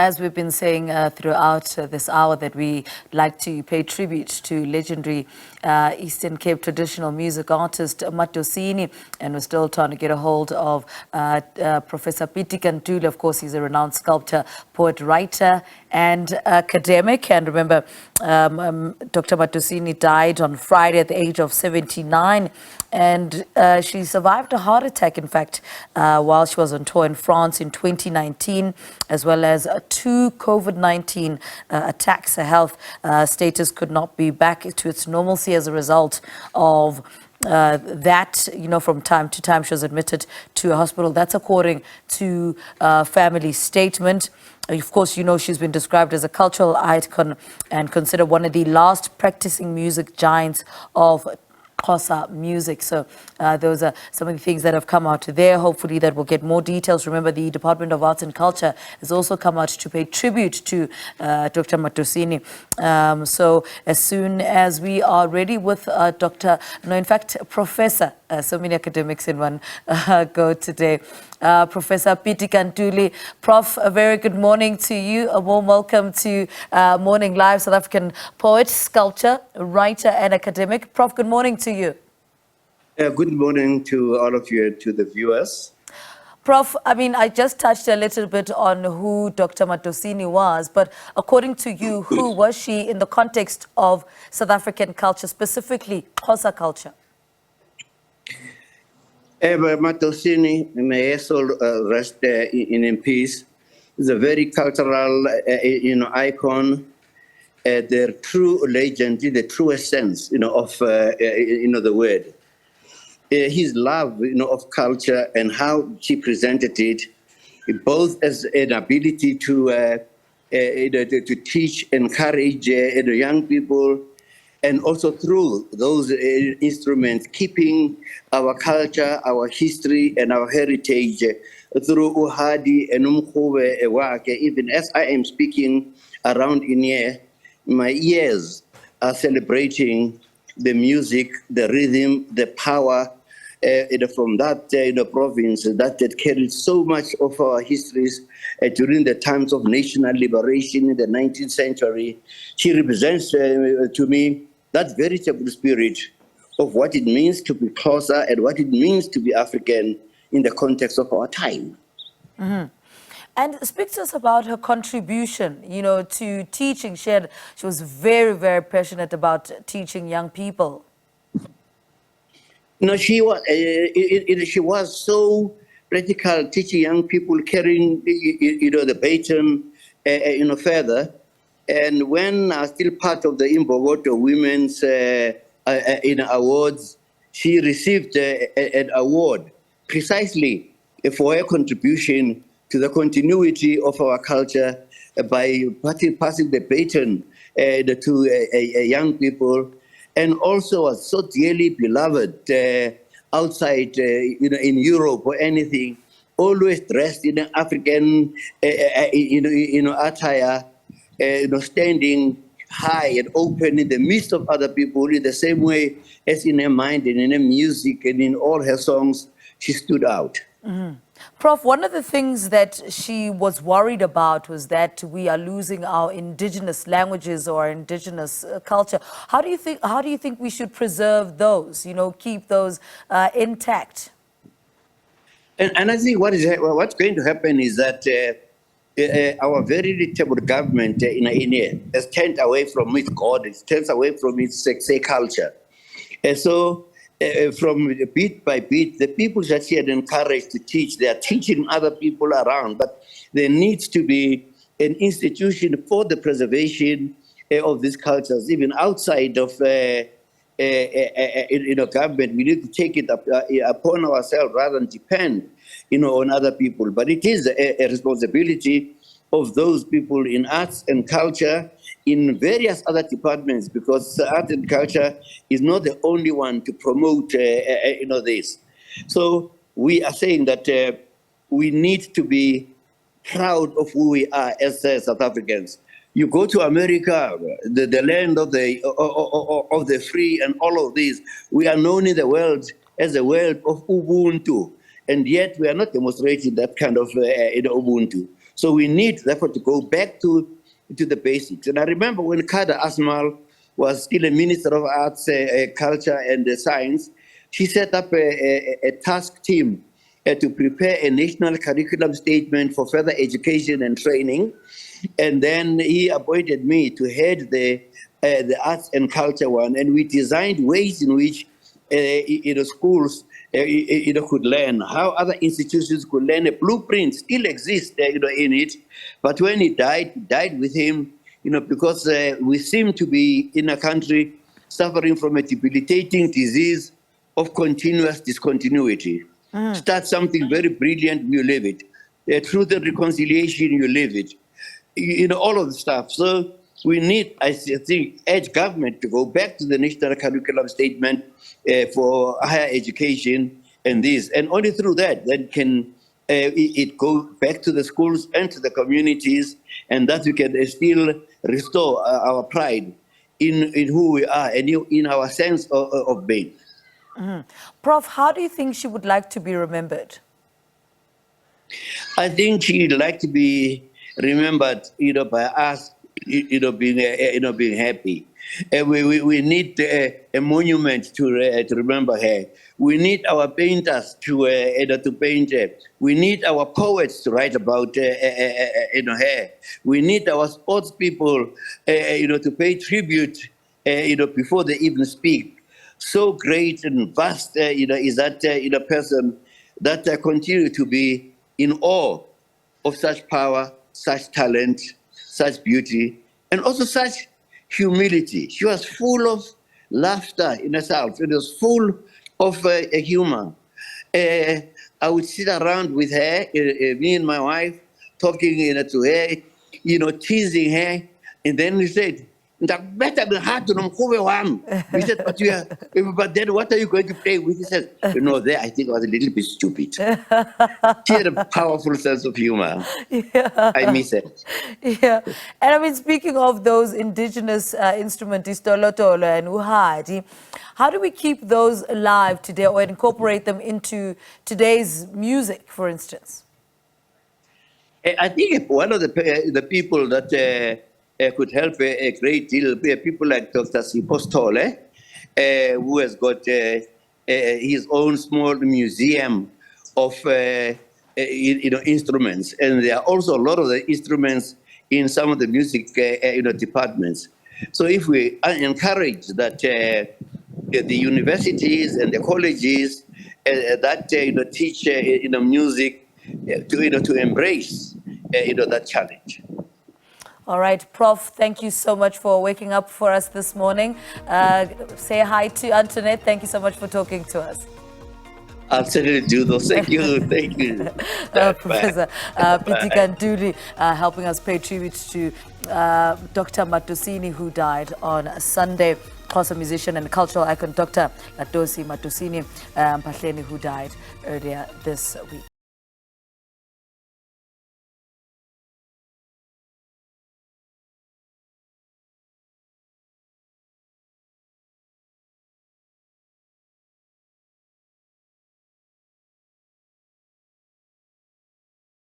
As we've been saying throughout this hour, that we like to pay tribute to legendary Eastern Cape traditional music artist Madosini, and we're still trying to get a hold of Professor Pitika Ntuli. Of course, he's a renowned sculptor, poet, writer, and academic. And remember, Dr. Madosini died on Friday at the age of 79. And she survived a heart attack, in fact, while she was on tour in France in 2019, as well as two COVID-19 attacks. Her health status could not be back to its normalcy as a result of that. From time to time, she was admitted to a hospital. That's according to family statement. Of course, she's been described as a cultural icon and considered one of the last practicing music giants of Xhosa music. So those are some of the things that have come out there. Hopefully that will get more details. Remember, the Department of Arts and Culture has also come out to pay tribute to Dr. Madosini. So as soon as we are ready with Professor, so many academics in one go today. Professor Pitika Ntuli. Prof, a very good morning to you. A warm welcome to Morning Live, South African poet, sculptor, writer, and academic. Prof, good morning to you. Good morning to all of you and to the viewers. Prof, I just touched a little bit on who Dr. Madosini was, but according to you, who was she in the context of South African culture, specifically Xhosa culture? Madosini, may her soul rest in peace, is a very cultural icon, the true legend, the true essence of the word. His love of culture and how she presented it, both as an ability to teach, encourage young people, and also through those instruments, keeping our culture, our history, and our heritage through Uhadi and Umkhube Ewake. Even as I am speaking around in here, my ears are celebrating the music, the rhythm, the power from that province that carried so much of our histories during the times of national liberation in the 19th century. She represents to me that veritable spirit of what it means to be Xhosa and what it means to be African in the context of our time. Mm-hmm. And speak to us about her contribution, to teaching. She was very, very passionate about teaching young people. She was so practical, teaching young people, carrying the baton further. And when still part of the Imbogoto Women's Awards, she received an award precisely for her contribution to the continuity of our culture by passing the baton to young people, and also was so dearly beloved outside, in Europe or anything, always dressed in an African, attire, standing high and open in the midst of other people in the same way as in her mind and in her music and in all her songs, she stood out. Mm-hmm. Prof, one of the things that she was worried about was that we are losing our indigenous languages or indigenous culture. How do you think we should preserve those, keep those intact? And I think what's going to happen is that our very little government in India has turned away from its God, it turns away from its culture. And so from bit by bit, the people that she had encouraged to teach, they are teaching other people around, but there needs to be an institution for the preservation of these cultures, even outside of government. We need to take it upon ourselves rather than depend on other people. But it is a responsibility of those people in arts and culture, in various other departments, because art and culture is not the only one to promote this. So we are saying that we need to be proud of who we are as South Africans. You go to America, the land of the free and all of this, we are known in the world as a world of Ubuntu, and yet we are not demonstrating that kind of Ubuntu. So we need, therefore, to go back to the basics. And I remember when Kada Asmal was still a Minister of Arts, Culture and Science, she set up a task team to prepare a national curriculum statement for further education and training. And then he appointed me to head the arts and culture one. And we designed ways in which schools could learn, how other institutions could learn. A blueprint still exists in it. But when he died with him, because we seem to be in a country suffering from a debilitating disease of continuous discontinuity. Start something very brilliant, you leave it. Truth and reconciliation, you leave it. All of the stuff. So we need, I think, urge government to go back to the national curriculum statement for higher education and this. And only through that, then can it go back to the schools and to the communities, and that we can still restore our pride in who we are and in our sense of being. Prof, how do you think she would like to be remembered? I think she'd like to be remembered, by us, being happy. We need a monument to remember her. We need our painters to paint her. We need our poets to write about her. We need our sports people, to pay tribute, before they even speak. So great and vast, is that person that continue to be in awe of such power, such talent, such beauty, and also such humility. She was full of laughter in herself. It was full of humor. I would sit around with her, me and my wife, talking to her, teasing her, and then we said, we said, but then what are you going to play with? He said, there I think I was a little bit stupid. She had a powerful sense of humor. Yeah. I miss it. Yeah. And I mean, speaking of those indigenous instruments, storyteller and uhadi, how do we keep those alive today or incorporate them into today's music, for instance? I think one of the people that could help a great deal, people like Dr. Ntuli, who has got his own small museum of instruments, and there are also a lot of the instruments in some of the music departments. So if we encourage that the universities and the colleges that teach music to embrace that challenge. All right, Prof, thank you so much for waking up for us this morning. Say hi to Antoinette. Thank you so much for talking to us. I'll certainly do those. Thank you. Thank you. Professor Pitika Ntuli helping us pay tribute to Dr. Madosini, who died on Sunday. Xhosa musician and cultural icon Dr. Latosi Madosini Mpahleni, who died earlier this week.